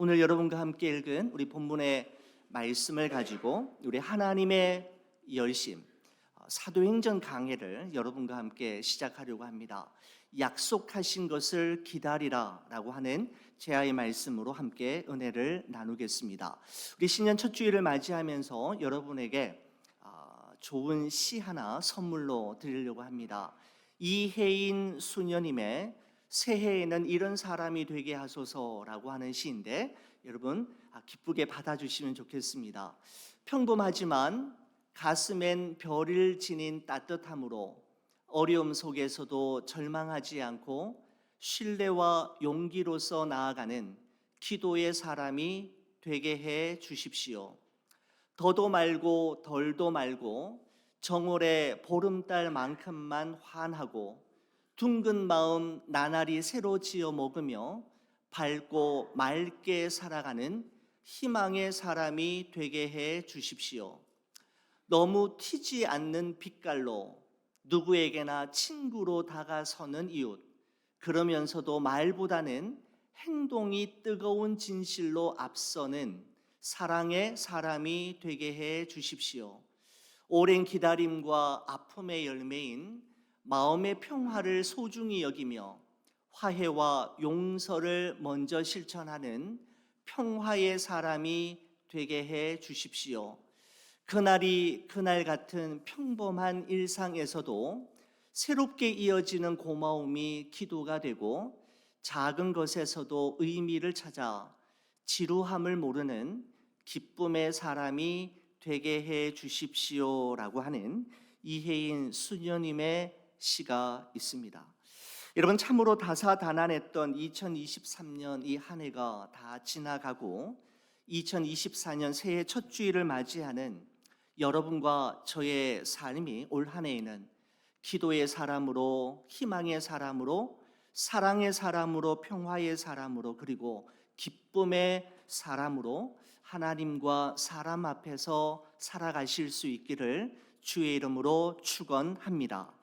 오늘 여러분과 함께 읽은 우리 본문의 말씀을 가지고 우리 하나님의 열심 사도행전 강해를 여러분과 함께 시작하려고 합니다. 약속하신 것을 기다리라 라고 하는 제아의 말씀으로 함께 은혜를 나누겠습니다. 우리 신년 첫 주일을 맞이하면서 여러분에게 좋은 시 하나 선물로 드리려고 합니다. 이혜인 수녀님의 새해에는 이런 사람이 되게 하소서라고 하는 시인데 여러분 기쁘게 받아주시면 좋겠습니다. 평범하지만 가슴엔 별을 지닌 따뜻함으로 어려움 속에서도 절망하지 않고 신뢰와 용기로서 나아가는 기도의 사람이 되게 해 주십시오. 더도 말고 덜도 말고 정월의 보름달만큼만 환하고 둥근 마음 나날이 새로 지어 먹으며 밝고 맑게 살아가는 희망의 사람이 되게 해 주십시오. 너무 튀지 않는 빛깔로 누구에게나 친구로 다가서는 이웃, 그러면서도 말보다는 행동이 뜨거운 진실로 앞서는 사랑의 사람이 되게 해 주십시오. 오랜 기다림과 아픔의 열매인 마음의 평화를 소중히 여기며 화해와 용서를 먼저 실천하는 평화의 사람이 되게 해 주십시오. 그날이 그날 같은 평범한 일상에서도 새롭게 이어지는 고마움이 기도가 되고 작은 것에서도 의미를 찾아 지루함을 모르는 기쁨의 사람이 되게 해 주십시오라고 하는 이혜인 수녀님의 시가 있습니다. 여러분, 참으로 다사다난했던 2023년 이 한 해가 다 지나가고 2024년 새해 첫 주일을 맞이하는 여러분과 저의 삶이 올 한 해에는 기도의 사람으로, 희망의 사람으로, 사랑의 사람으로, 평화의 사람으로, 그리고 기쁨의 사람으로 하나님과 사람 앞에서 살아가실 수 있기를 주의 이름으로 축원합니다.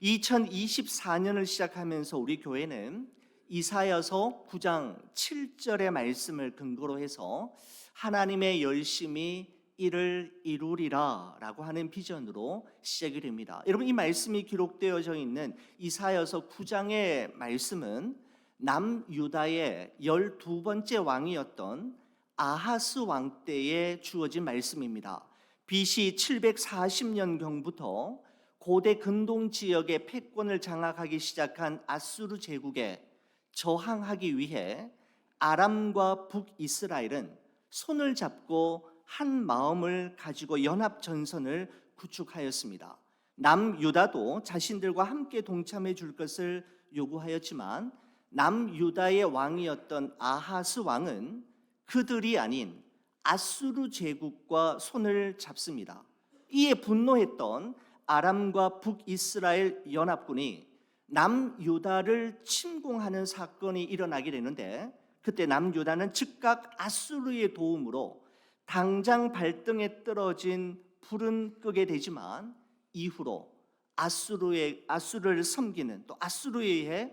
2024년을 시작하면서 우리 교회는 이사야서 9장 7절의 말씀을 근거로 해서 하나님의 열심이 이를 이루리라 라고 하는 비전으로 시작이 됩니다. 여러분, 이 말씀이 기록되어져 있는 이사야서 9장의 말씀은 남유다의 12번째 왕이었던 아하스 왕 때에 주어진 말씀입니다. BC 740년경부터 고대 근동 지역의 패권을 장악하기 시작한 아수르 제국에 저항하기 위해 아람과 북이스라엘은 손을 잡고 한 마음을 가지고 연합 전선을 구축하였습니다. 남유다도 자신들과 함께 동참해 줄 것을 요구하였지만 남유다의 왕이었던 아하스 왕은 그들이 아닌 아수르 제국과 손을 잡습니다. 이에 분노했던 아람과 북이스라엘 연합군이 남유다를 침공하는 사건이 일어나게 되는데, 그때 남유다는 즉각 아수르의 도움으로 당장 발등에 떨어진 불은 끄게 되지만 이후로 아수르를 섬기는 또 아수르에 의해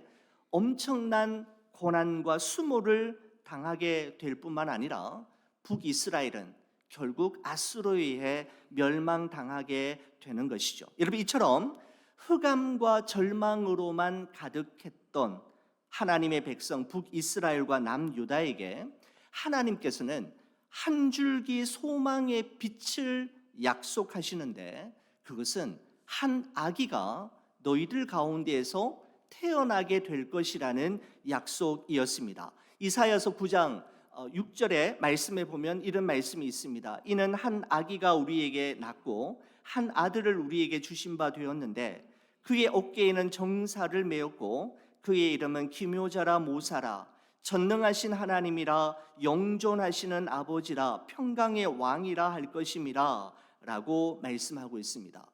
엄청난 고난과 수모를 당하게 될 뿐만 아니라 북이스라엘은 결국 아수르에 의해 멸망당하게 되는 것이죠. 여러분, 이처럼 흑암과 절망으로만 가득했던 하나님의 백성 북이스라엘과 남유다에게 하나님께서는 한 줄기 소망의 빛을 약속하시는데, 그것은 한 아기가 너희들 가운데에서 태어나게 될 것이라는 약속이었습니다. 이사야서 9장 6절의 말씀에 보면 이런 말씀이 있습니다. 이는 한 아기가 우리에게 낳고 한 아들을 우리에게 주신 바 되었는데 그의 어깨에는 정사를 메었고 그의 이름은 기묘자라 모사라 전능하신 하나님이라 영존하시는 아버지라 평강의 왕이라 할 것임이라 라고 말씀하고 있습니다.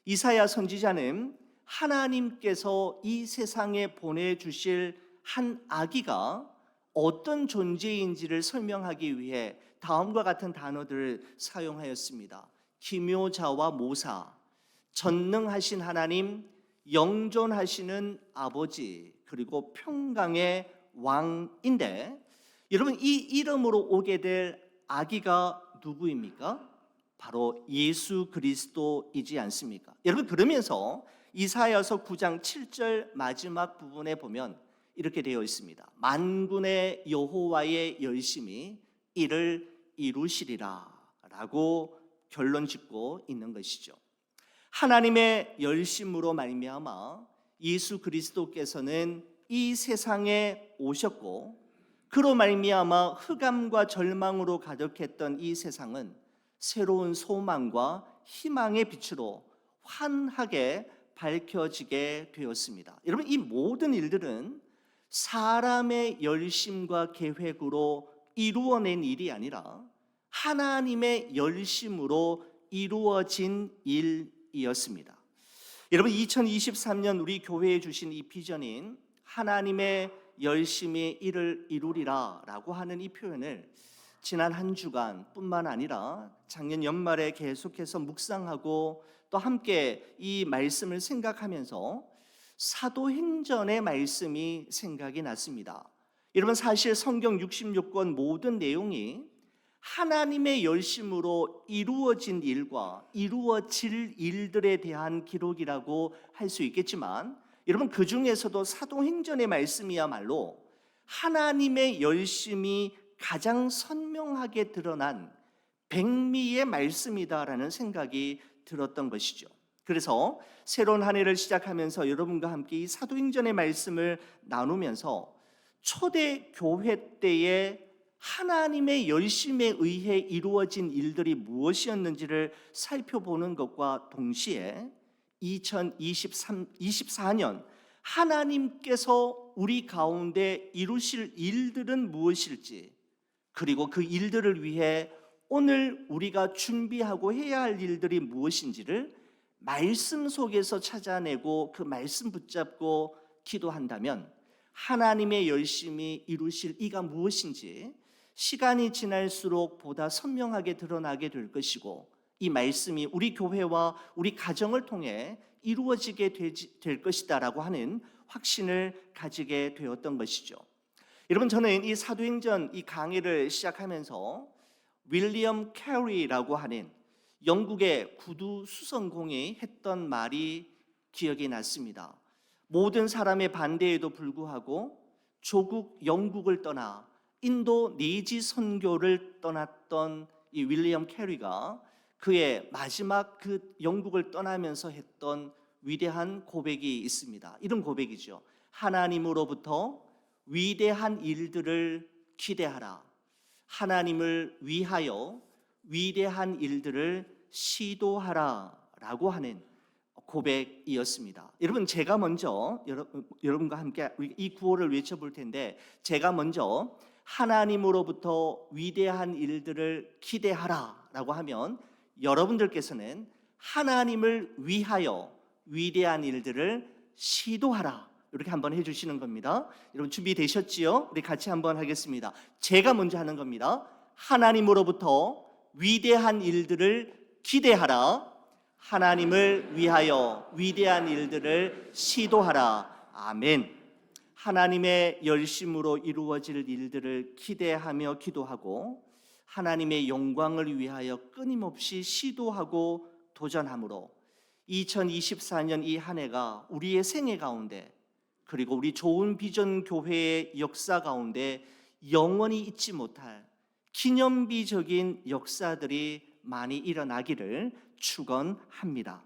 이사야 선지자는 하나님께서 이 세상에 보내주실 한 아기가 어떤 존재인지를 설명하기 위해 다음과 같은 단어들을 사용하였습니다. 기묘자와 모사, 전능하신 하나님, 영존하시는 아버지, 그리고 평강의 왕인데, 여러분, 이 이름으로 오게 될 아기가 누구입니까? 바로 예수 그리스도이지 않습니까? 여러분, 그러면서 이사야서 9장 7절 마지막 부분에 보면 이렇게 되어 있습니다. 만군의 여호와의 열심이 이를 이루시리라 라고 결론 짓고 있는 것이죠. 하나님의 열심으로 말미암아 예수 그리스도께서는 이 세상에 오셨고, 그로 말미암아 흑암과 절망으로 가득했던 이 세상은 새로운 소망과 희망의 빛으로 환하게 밝혀지게 되었습니다. 여러분, 이 모든 일들은 사람의 열심과 계획으로 이루어낸 일이 아니라 하나님의 열심으로 이루어진 일이었습니다. 여러분, 2023년 우리 교회에 주신 이 비전인 하나님의 열심히 이를 이루리라 라고 하는 이 표현을 지난 한 주간 뿐만 아니라 작년 연말에 계속해서 묵상하고 또 함께 이 말씀을 생각하면서 사도행전의 말씀이 생각이 났습니다. 여러분, 사실 성경 66권 모든 내용이 하나님의 열심으로 이루어진 일과 이루어질 일들에 대한 기록이라고 할 수 있겠지만, 여러분, 그 중에서도 사도행전의 말씀이야말로 하나님의 열심이 가장 선명하게 드러난 백미의 말씀이다라는 생각이 들었던 것이죠. 그래서 새로운 한 해를 시작하면서 여러분과 함께 이 사도행전의 말씀을 나누면서 초대 교회 때의 하나님의 열심에 의해 이루어진 일들이 무엇이었는지를 살펴보는 것과 동시에 2024년 하나님께서 우리 가운데 이루실 일들은 무엇일지, 그리고 그 일들을 위해 오늘 우리가 준비하고 해야 할 일들이 무엇인지를 말씀 속에서 찾아내고 그 말씀 붙잡고 기도한다면 하나님의 열심히 이루실 이가 무엇인지 시간이 지날수록 보다 선명하게 드러나게 될 것이고, 이 말씀이 우리 교회와 우리 가정을 통해 이루어지게 될 것이다라고 하는 확신을 가지게 되었던 것이죠. 여러분, 저는 이 사도행전 이 강의를 시작하면서 윌리엄 캐리라고 하는 영국의 구두 수성공이 했던 말이 기억이 났습니다. 모든 사람의 반대에도 불구하고 조국 영국을 떠나 인도 내지 선교를 떠났던 이 윌리엄 캐리가 그의 마지막 그 영국을 떠나면서 했던 위대한 고백이 있습니다. 이런 고백이죠. 하나님으로부터 위대한 일들을 기대하라. 하나님을 위하여 위대한 일들을 시도하라 라고 하는 고백이었습니다. 여러분, 제가 먼저 여러분과 함께 이 구호를 외쳐볼 텐데, 제가 먼저 하나님으로부터 위대한 일들을 기대하라 라고 하면 여러분들께서는 하나님을 위하여 위대한 일들을 시도하라, 이렇게 한번 해주시는 겁니다. 여러분, 준비되셨지요? 우리 같이 한번 하겠습니다. 제가 먼저 하는 겁니다. 하나님으로부터 위대한 일들을 기대하라. 하나님을 위하여 위대한 일들을 시도하라. 아멘. 하나님의 열심으로 이루어질 일들을 기대하며 기도하고 하나님의 영광을 위하여 끊임없이 시도하고 도전함으로 2024년 이 한 해가 우리의 생애 가운데, 그리고 우리 좋은 비전 교회의 역사 가운데 영원히 잊지 못할 기념비적인 역사들이 많이 일어나기를 축원합니다.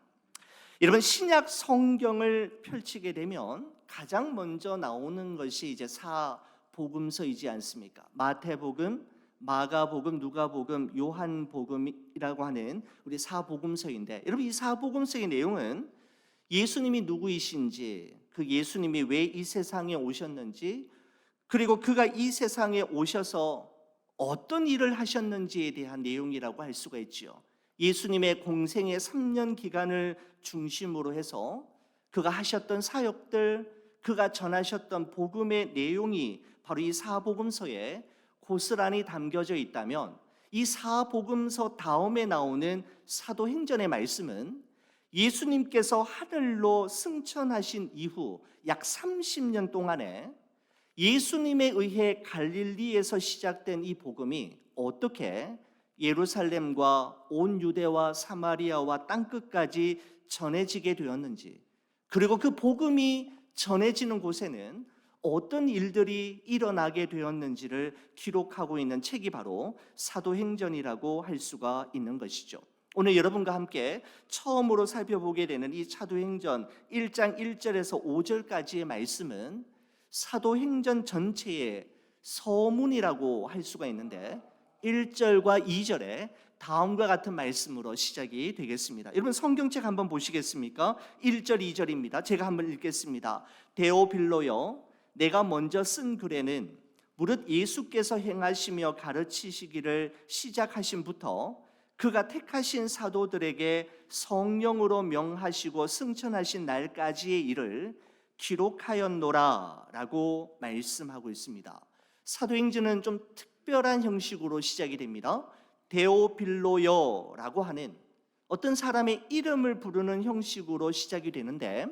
여러분, 신약 성경을 펼치게 되면 가장 먼저 나오는 것이 이제 사복음서이지 않습니까? 마태복음, 마가복음, 누가복음, 요한복음이라고 하는 우리 사복음서인데, 여러분, 이 사복음서의 내용은 예수님이 누구이신지, 그 예수님이 왜 이 세상에 오셨는지, 그리고 그가 이 세상에 오셔서 어떤 일을 하셨는지에 대한 내용이라고 할 수가 있지요. 예수님의 공생의 3년 기간을 중심으로 해서 그가 하셨던 사역들, 그가 전하셨던 복음의 내용이 바로 이 사복음서에 고스란히 담겨져 있다면, 이 사복음서 다음에 나오는 사도행전의 말씀은 예수님께서 하늘로 승천하신 이후 약 30년 동안에 예수님에 의해 갈릴리에서 시작된 이 복음이 어떻게 예루살렘과 온 유대와 사마리아와 땅끝까지 전해지게 되었는지, 그리고 그 복음이 전해지는 곳에는 어떤 일들이 일어나게 되었는지를 기록하고 있는 책이 바로 사도행전이라고 할 수가 있는 것이죠. 오늘 여러분과 함께 처음으로 살펴보게 되는 이 사도행전 1장 1절에서 5절까지의 말씀은 사도행전 전체의 서문이라고 할 수가 있는데, 1절과 2절에 다음과 같은 말씀으로 시작이 되겠습니다. 여러분 성경책 한번 보시겠습니까? 1절 2절입니다. 제가 한번 읽겠습니다. 데오빌로여, 내가 먼저 쓴 글에는 무릇 예수께서 행하시며 가르치시기를 시작하신부터 그가 택하신 사도들에게 성령으로 명하시고 승천하신 날까지의 일을 기록하였노라 라고 말씀하고 있습니다. 사도행전은 좀 특별한 형식으로 시작이 됩니다. 데오빌로여라고 하는 어떤 사람의 이름을 부르는 형식으로 시작이 되는데,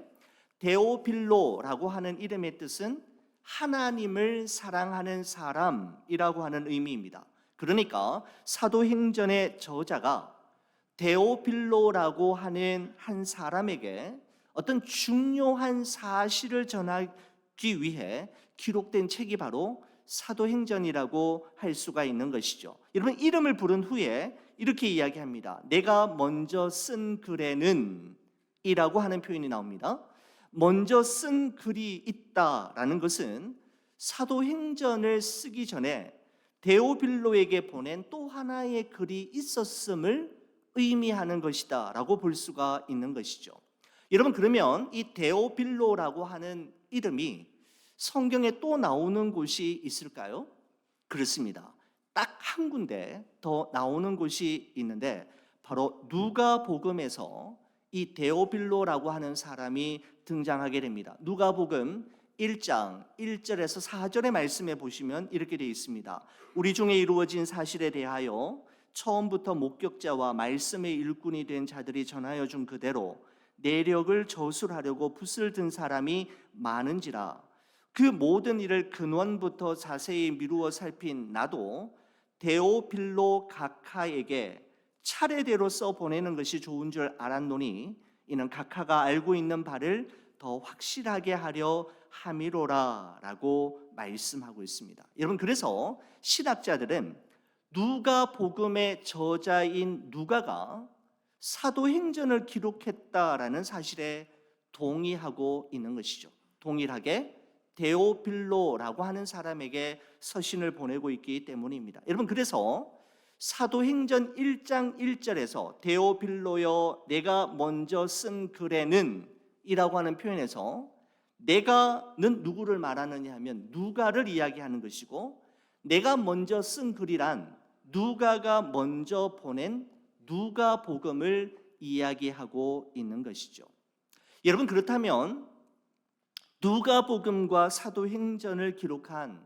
데오빌로라고 하는 이름의 뜻은 하나님을 사랑하는 사람이라고 하는 의미입니다. 그러니까 사도행전의 저자가 데오빌로라고 하는 한 사람에게 어떤 중요한 사실을 전하기 위해 기록된 책이 바로 사도행전이라고 할 수가 있는 것이죠. 여러분 이름을 부른 후에 이렇게 이야기합니다. 내가 먼저 쓴 글에는 이라고 하는 표현이 나옵니다. 먼저 쓴 글이 있다라는 것은 사도행전을 쓰기 전에 데오빌로에게 보낸 또 하나의 글이 있었음을 의미하는 것이다 라고 볼 수가 있는 것이죠. 여러분 그러면 이 데오빌로라고 하는 이름이 성경에 또 나오는 곳이 있을까요? 그렇습니다. 딱 한 군데 더 나오는 곳이 있는데 바로 누가복음에서 이 데오빌로라고 하는 사람이 등장하게 됩니다. 누가복음 1장 1절에서 4절의 말씀에 보시면 이렇게 되어 있습니다. 우리 중에 이루어진 사실에 대하여 처음부터 목격자와 말씀의 일꾼이 된 자들이 전하여 준 그대로 내력을 저술하려고 붓을 든 사람이 많은지라. 그 모든 일을 근원부터 자세히 미루어 살핀 나도 데오빌로 각하에게 차례대로 써보내는 것이 좋은 줄 알았노니 이는 각하가 알고 있는 바를 더 확실하게 하려 함이로라 라고 말씀하고 있습니다. 여러분 그래서 신학자들은 누가복음의 저자인 누가가 사도행전을 기록했다라는 사실에 동의하고 있는 것이죠. 동일하게 데오빌로라고 하는 사람에게 서신을 보내고 있기 때문입니다. 여러분 그래서 사도행전 1장 1절에서 데오빌로여 내가 먼저 쓴 글에는 이라고 하는 표현에서 내가는 누구를 말하느냐 하면 누가를 이야기하는 것이고, 내가 먼저 쓴 글이란 누가가 먼저 보낸 누가복음을 이야기하고 있는 것이죠. 여러분 그렇다면 누가복음과 사도행전을 기록한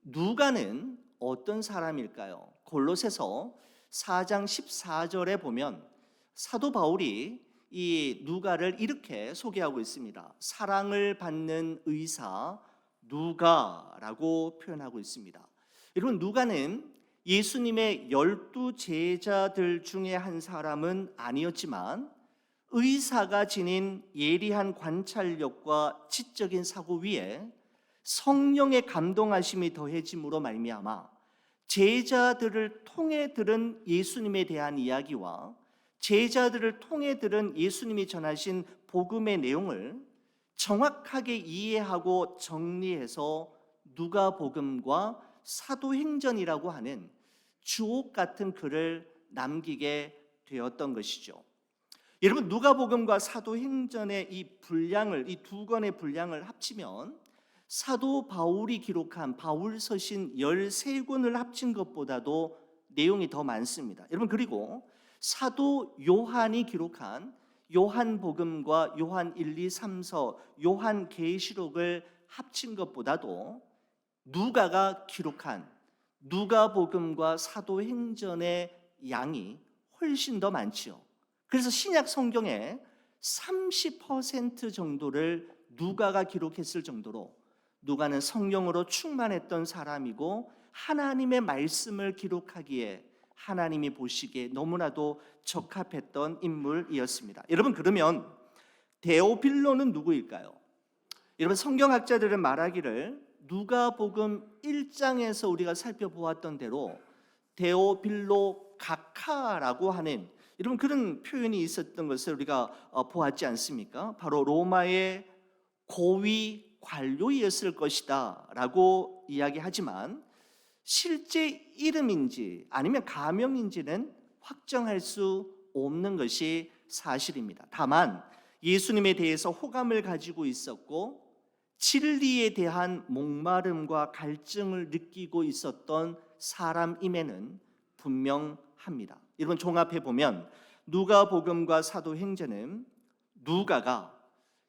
누가는 어떤 사람일까요? 골로새서 4장 14절에 보면 사도 바울이 이 누가를 이렇게 소개하고 있습니다. 사랑을 받는 의사 누가라고 표현하고 있습니다. 여러분 누가는 예수님의 12 제자들 중에 한 사람은 아니었지만 의사가 지닌 예리한 관찰력과 지적인 사고 위에 성령의 감동하심이 더해짐으로 말미암아 제자들을 통해 들은 예수님에 대한 이야기와 제자들을 통해 들은 예수님이 전하신 복음의 내용을 정확하게 이해하고 정리해서 누가복음과 사도행전이라고 하는 주옥 같은 글을 남기게 되었던 것이죠. 여러분 누가복음과 사도행전의 이 두 권의 분량을 합치면 사도 바울이 기록한 바울서신 13권을 합친 것보다도 내용이 더 많습니다. 여러분 그리고 사도 요한이 기록한 요한복음과 요한 1, 2, 3서, 요한계시록을 합친 것보다도 누가가 기록한 누가복음과 사도행전의 양이 훨씬 더 많지요. 그래서 신약 성경의 30% 정도를 누가가 기록했을 정도로 누가는 성령으로 충만했던 사람이고 하나님의 말씀을 기록하기에 하나님이 보시기에 너무나도 적합했던 인물이었습니다. 여러분, 그러면 데오빌로는 누구일까요? 여러분, 성경학자들은 말하기를 누가복음 1장에서 우리가 살펴보았던 대로 데오빌로 각하라고 하는 여러분 그런 표현이 있었던 것을 우리가 보았지 않습니까? 바로 로마의 고위 관료였을 것이다 라고 이야기하지만 실제 이름인지 아니면 가명인지는 확정할 수 없는 것이 사실입니다. 다만 예수님에 대해서 호감을 가지고 있었고 진리에 대한 목마름과 갈증을 느끼고 있었던 사람임에는 분명합니다. 여러분, 종합해 보면 누가복음과 사도행전은 누가가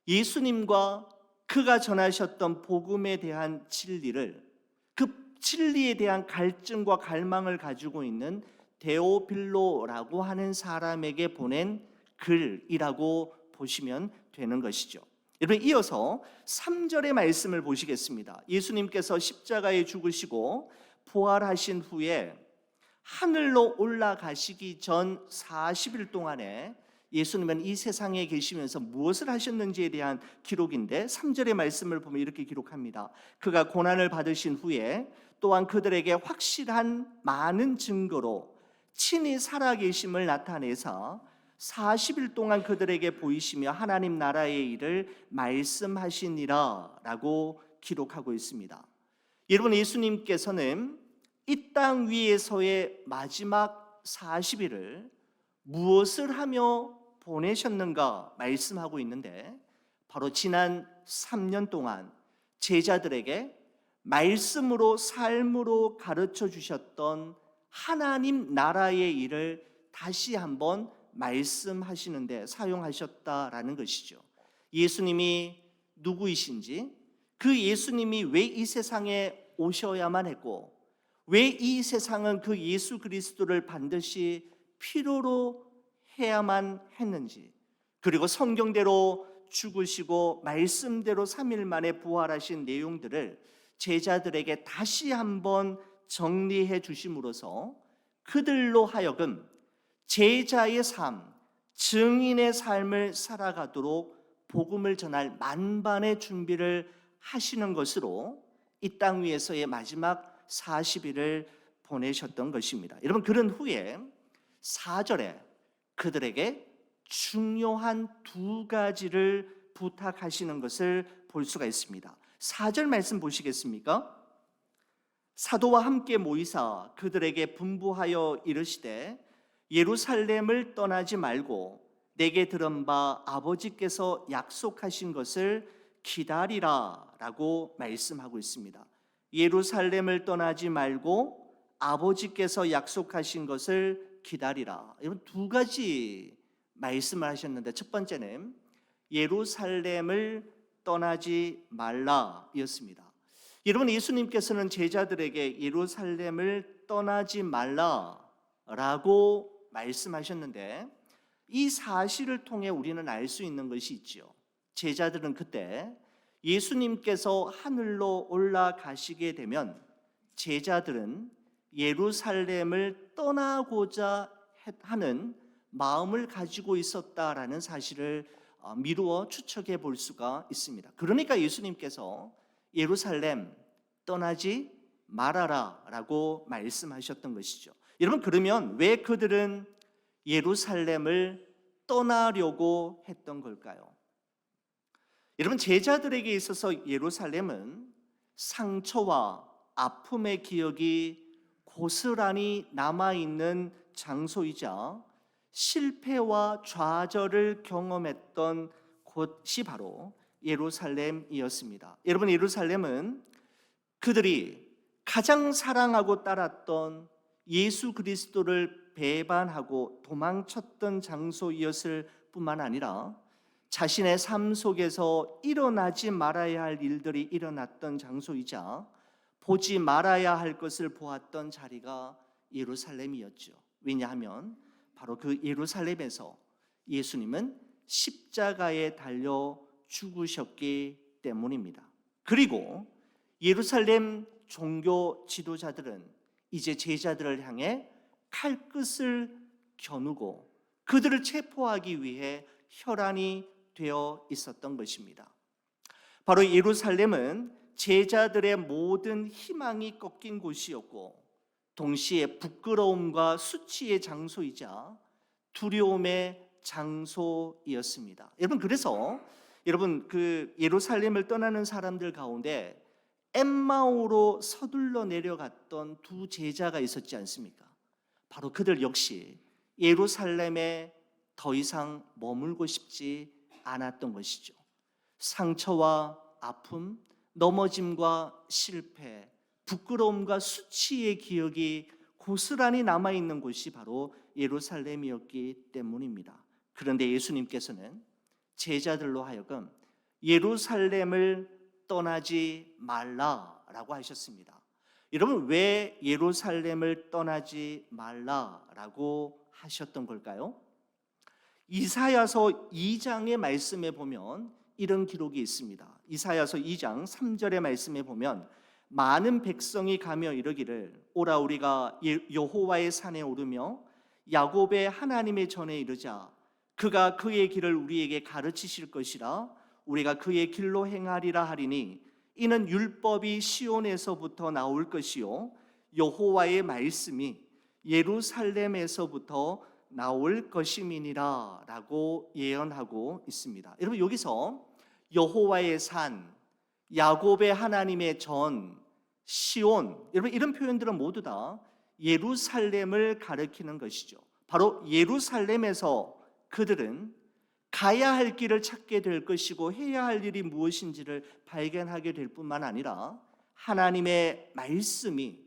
예수님과 그가 전하셨던 복음에 대한 진리를, 그 진리에 대한 갈증과 갈망을 가지고 있는 데오빌로라고 하는 사람에게 보낸 글이라고 보시면 되는 것이죠. 여러분, 이어서 3절의 말씀을 보시겠습니다. 예수님께서 십자가에 죽으시고 부활하신 후에 하늘로 올라가시기 전 40일 동안에 예수님은 이 세상에 계시면서 무엇을 하셨는지에 대한 기록인데 3절의 말씀을 보면 이렇게 기록합니다. 그가 고난을 받으신 후에 또한 그들에게 확실한 많은 증거로 친히 살아계심을 나타내사 40일 동안 그들에게 보이시며 하나님 나라의 일을 말씀하시니라 라고 기록하고 있습니다. 여러분, 예수님께서는 이 땅 위에서의 마지막 40일을 무엇을 하며 보내셨는가 말씀하고 있는데 바로 지난 3년 동안 제자들에게 말씀으로 삶으로 가르쳐 주셨던 하나님 나라의 일을 다시 한번 말씀하시는데 사용하셨다라는 것이죠. 예수님이 누구이신지, 그 예수님이 왜 이 세상에 오셔야만 했고 왜 이 세상은 그 예수 그리스도를 반드시 필요로 해야만 했는지, 그리고 성경대로 죽으시고 말씀대로 3일 만에 부활하신 내용들을 제자들에게 다시 한번 정리해 주심으로써 그들로 하여금 제자의 삶, 증인의 삶을 살아가도록 복음을 전할 만반의 준비를 하시는 것으로 이 땅 위에서의 마지막 40일을 보내셨던 것입니다. 여러분, 그런 후에 4절에 그들에게 중요한 두 가지를 부탁하시는 것을 볼 수가 있습니다. 4절 말씀 보시겠습니까? 사도와 함께 모이사 그들에게 분부하여 이르시되 예루살렘을 떠나지 말고 내게 들은 바 아버지께서 약속하신 것을 기다리라 라고 말씀하고 있습니다. 예루살렘을 떠나지 말고 아버지께서 약속하신 것을 기다리라. 이런 두 가지 말씀을 하셨는데 첫 번째는 예루살렘을 떠나지 말라였습니다. 여러분, 예수님께서는 제자들에게 예루살렘을 떠나지 말라라고 말씀하셨는데 이 사실을 통해 우리는 알 수 있는 것이 있죠. 제자들은 그때 예수님께서 하늘로 올라가시게 되면 제자들은 예루살렘을 떠나고자 하는 마음을 가지고 있었다라는 사실을 미루어 추측해 볼 수가 있습니다. 그러니까 예수님께서 예루살렘 떠나지 말아라 라고 말씀하셨던 것이죠. 여러분, 그러면 왜 그들은 예루살렘을 떠나려고 했던 걸까요? 여러분, 제자들에게 있어서 예루살렘은 상처와 아픔의 기억이 고스란히 남아있는 장소이자 실패와 좌절을 경험했던 곳이 바로 예루살렘이었습니다. 여러분, 예루살렘은 그들이 가장 사랑하고 따랐던 예수 그리스도를 배반하고 도망쳤던 장소이었을 뿐만 아니라 자신의 삶 속에서 일어나지 말아야 할 일들이 일어났던 장소이자 보지 말아야 할 것을 보았던 자리가 예루살렘이었죠. 왜냐하면 바로 그 예루살렘에서 예수님은 십자가에 달려 죽으셨기 때문입니다. 그리고 예루살렘 종교 지도자들은 이제 제자들을 향해 칼끝을 겨누고 그들을 체포하기 위해 혈안이 되어 있었던 것입니다. 바로 예루살렘은 제자들의 모든 희망이 꺾인 곳이었고 동시에 부끄러움과 수치의 장소이자 두려움의 장소이었습니다. 그래서 그 예루살렘을 떠나는 사람들 가운데 엠마오로 서둘러 내려갔던 두 제자가 있었지 않습니까? 바로 그들 역시 예루살렘에 더 이상 머물고 싶지 않았던 것이죠. 상처와 아픔, 넘어짐과 실패, 부끄러움과 수치의 기억이 고스란히 남아있는 곳이 바로 예루살렘이었기 때문입니다. 그런데 예수님께서는 제자들로 하여금 예루살렘을 떠나지 말라라고 하셨습니다. 여러분, 왜 예루살렘을 떠나지 말라라고 하셨던 걸까요? 이사야서 2장의 말씀에 보면 이런 기록이 있습니다. 이사야서 2장 3절의 말씀에 보면 많은 백성이 가며 이르기를 오라 우리가 여호와의 산에 오르며 야곱의 하나님의 전에 이르자 그가 그의 길을 우리에게 가르치실 것이라 우리가 그의 길로 행하리라 하리니 이는 율법이 시온에서부터 나올 것이요 여호와의 말씀이 예루살렘에서부터 나올 것임이니라 라고 예언하고 있습니다. 여러분, 여기서 여호와의 산, 야곱의 하나님의 전, 시온, 여러분 이런 표현들은 모두 다 예루살렘을 가리키는 것이죠. 바로 예루살렘에서 그들은 가야 할 길을 찾게 될 것이고 해야 할 일이 무엇인지를 발견하게 될 뿐만 아니라 하나님의 말씀이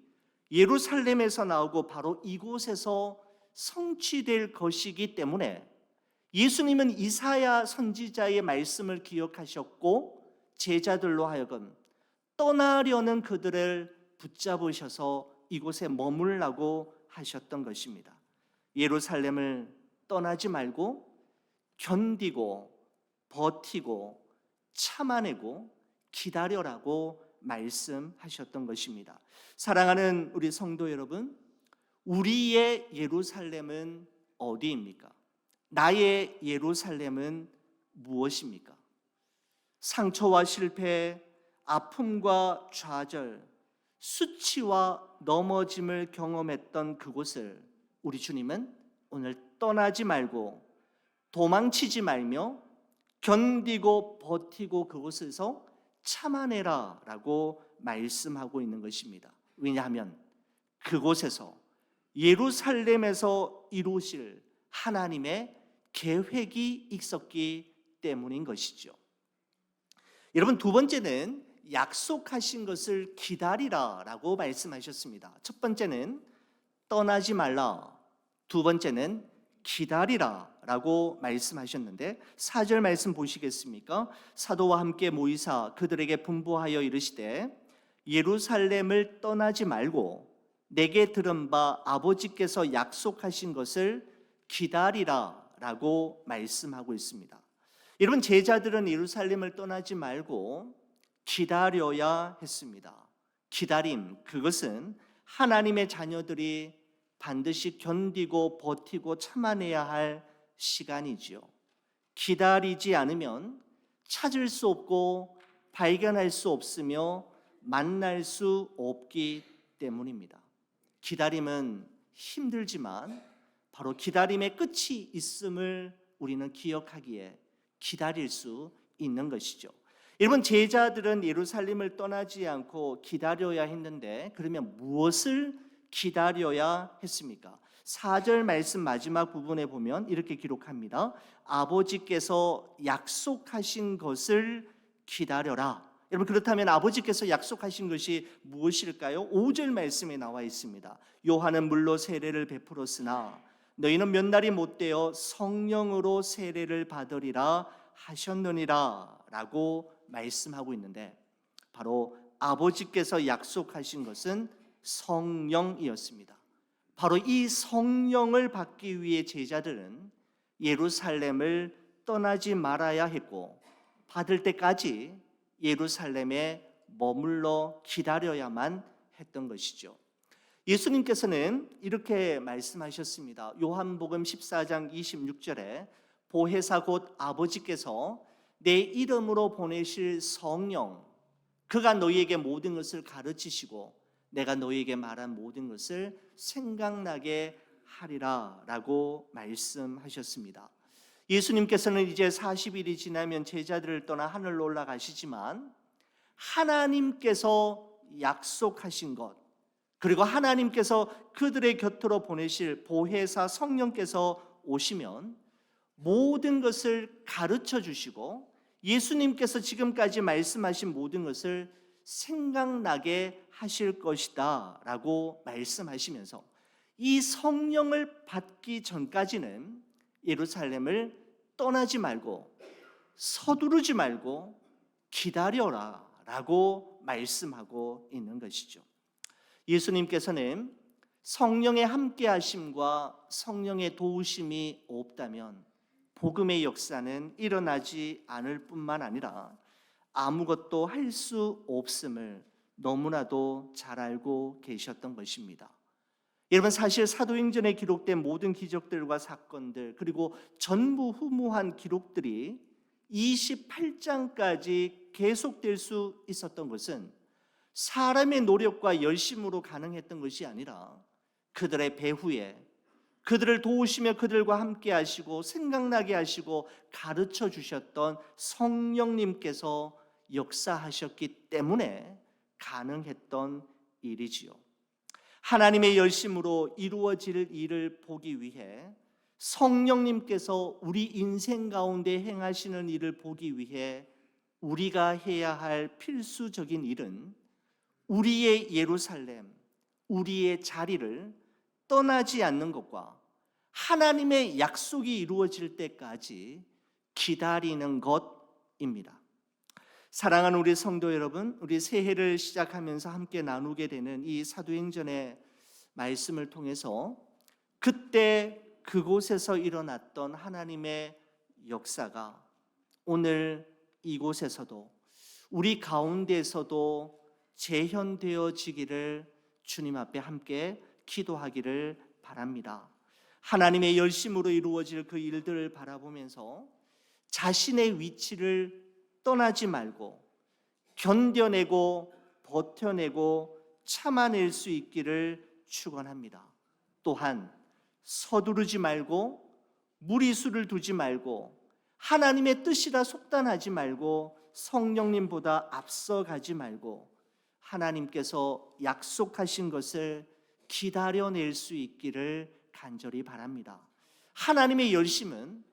예루살렘에서 나오고 바로 이곳에서 성취될 것이기 때문에 예수님은 이사야 선지자의 말씀을 기억하셨고 제자들로 하여금 떠나려는 그들을 붙잡으셔서 이곳에 머물라고 하셨던 것입니다. 예루살렘을 떠나지 말고 견디고 버티고 참아내고 기다려라고 말씀하셨던 것입니다. 사랑하는 우리 성도 여러분, 우리의 예루살렘은 어디입니까? 나의 예루살렘은 무엇입니까? 상처와 실패, 아픔과 좌절, 수치와 넘어짐을 경험했던 그곳을 우리 주님은 오늘 떠나지 말고 도망치지 말며 견디고 버티고 그곳에서 참아내라 라고 말씀하고 있는 것입니다. 왜냐하면 그곳에서 예루살렘에서 이루실 하나님의 계획이 있었기 때문인 것이죠. 여러분, 두 번째는 약속하신 것을 기다리라 라고 말씀하셨습니다. 첫 번째는 떠나지 말라, 두 번째는 기다리라 라고 말씀하셨는데 4절 말씀 보시겠습니까? 사도와 함께 모이사 그들에게 분부하여 이르시되 예루살렘을 떠나지 말고 내게 들은 바 아버지께서 약속하신 것을 기다리라 라고 말씀하고 있습니다. 여러분, 제자들은 예루살렘을 떠나지 말고 기다려야 했습니다. 기다림, 그것은 하나님의 자녀들이 반드시 견디고 버티고 참아내야 할 시간이지요. 기다리지 않으면 찾을 수 없고 발견할 수 없으며 만날 수 없기 때문입니다. 기다림은 힘들지만 바로 기다림의 끝이 있음을 우리는 기억하기에 기다릴 수 있는 것이죠. 여러분, 제자들은 예루살렘을 떠나지 않고 기다려야 했는데 그러면 무엇을 기다려야 했습니까? 4절 말씀 마지막 부분에 보면 이렇게 기록합니다. 아버지께서 약속하신 것을 기다려라. 여러분, 그렇다면 아버지께서 약속하신 것이 무엇일까요? 5절 말씀에 나와 있습니다. 요한은 물로 세례를 베풀었으나 너희는 몇 날이 못되어 성령으로 세례를 받으리라 하셨느니라 라고 말씀하고 있는데 바로 아버지께서 약속하신 것은 성령이었습니다. 바로 이 성령을 받기 위해 제자들은 예루살렘을 떠나지 말아야 했고 받을 때까지 예루살렘에 머물러 기다려야만 했던 것이죠. 예수님께서는 이렇게 말씀하셨습니다. 요한복음 14장 26절에 보혜사 곧 아버지께서 내 이름으로 보내실 성령, 그가 너희에게 모든 것을 가르치시고 내가 너희에게 말한 모든 것을 생각나게 하리라 라고 말씀하셨습니다. 예수님께서는 이제 40일이 지나면 제자들을 떠나 하늘로 올라가시지만 하나님께서 약속하신 것, 그리고 하나님께서 그들의 곁으로 보내실 보혜사 성령께서 오시면 모든 것을 가르쳐 주시고 예수님께서 지금까지 말씀하신 모든 것을 생각나게 하실 것이다 라고 말씀하시면서 이 성령을 받기 전까지는 예루살렘을 떠나지 말고 서두르지 말고 기다려라 라고 말씀하고 있는 것이죠. 예수님께서는 성령의 함께하심과 성령의 도우심이 없다면 복음의 역사는 일어나지 않을 뿐만 아니라 아무것도 할 수 없음을 너무나도 잘 알고 계셨던 것입니다. 여러분, 사실 사도행전에 기록된 모든 기적들과 사건들, 그리고 전무후무한 기록들이 28장까지 계속될 수 있었던 것은 사람의 노력과 열심으로 가능했던 것이 아니라 그들의 배후에 그들을 도우시며 그들과 함께 하시고 생각나게 하시고 가르쳐 주셨던 성령님께서 역사하셨기 때문에 가능했던 일이지요. 하나님의 열심으로 이루어질 일을 보기 위해 성령님께서 우리 인생 가운데 행하시는 일을 보기 위해 우리가 해야 할 필수적인 일은 우리의 예루살렘, 우리의 자리를 떠나지 않는 것과 하나님의 약속이 이루어질 때까지 기다리는 것입니다. 사랑하는 우리 성도 여러분, 우리 새해를 시작하면서 함께 나누게 되는 이 사도행전의 말씀을 통해서 그때 그곳에서 일어났던 하나님의 역사가 오늘 이곳에서도 우리 가운데에서도 재현되어지기를 주님 앞에 함께 기도하기를 바랍니다. 하나님의 열심으로 이루어질 그 일들을 바라보면서 자신의 위치를 떠나지 말고 견뎌내고 버텨내고 참아낼 수 있기를 축원합니다. 또한 서두르지 말고 무리수를 두지 말고 하나님의 뜻이라 속단하지 말고 성령님보다 앞서가지 말고 하나님께서 약속하신 것을 기다려낼 수 있기를 간절히 바랍니다. 하나님의 열심은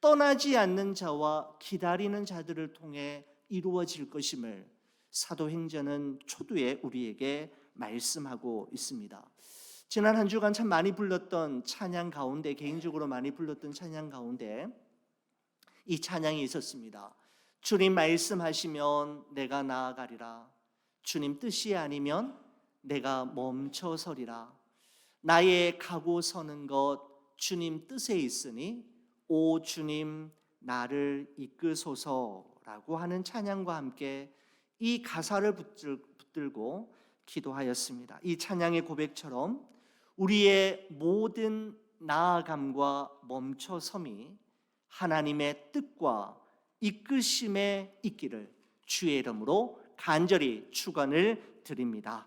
떠나지 않는 자와 기다리는 자들을 통해 이루어질 것임을 사도행전은 초두에 우리에게 말씀하고 있습니다. 지난 한 주간 참 많이 불렀던 찬양 가운데, 개인적으로 많이 불렀던 찬양 가운데 이 찬양이 있었습니다. 주님 말씀하시면 내가 나아가리라. 주님 뜻이 아니면 내가 멈춰서리라. 나의 가고 서는 것 주님 뜻에 있으니 오 주님 나를 이끄소서라고 하는 찬양과 함께 이 가사를 붙들고 기도하였습니다. 이 찬양의 고백처럼 우리의 모든 나아감과 멈춰섬이 하나님의 뜻과 이끄심에 있기를 주의 이름으로 간절히 축원을 드립니다.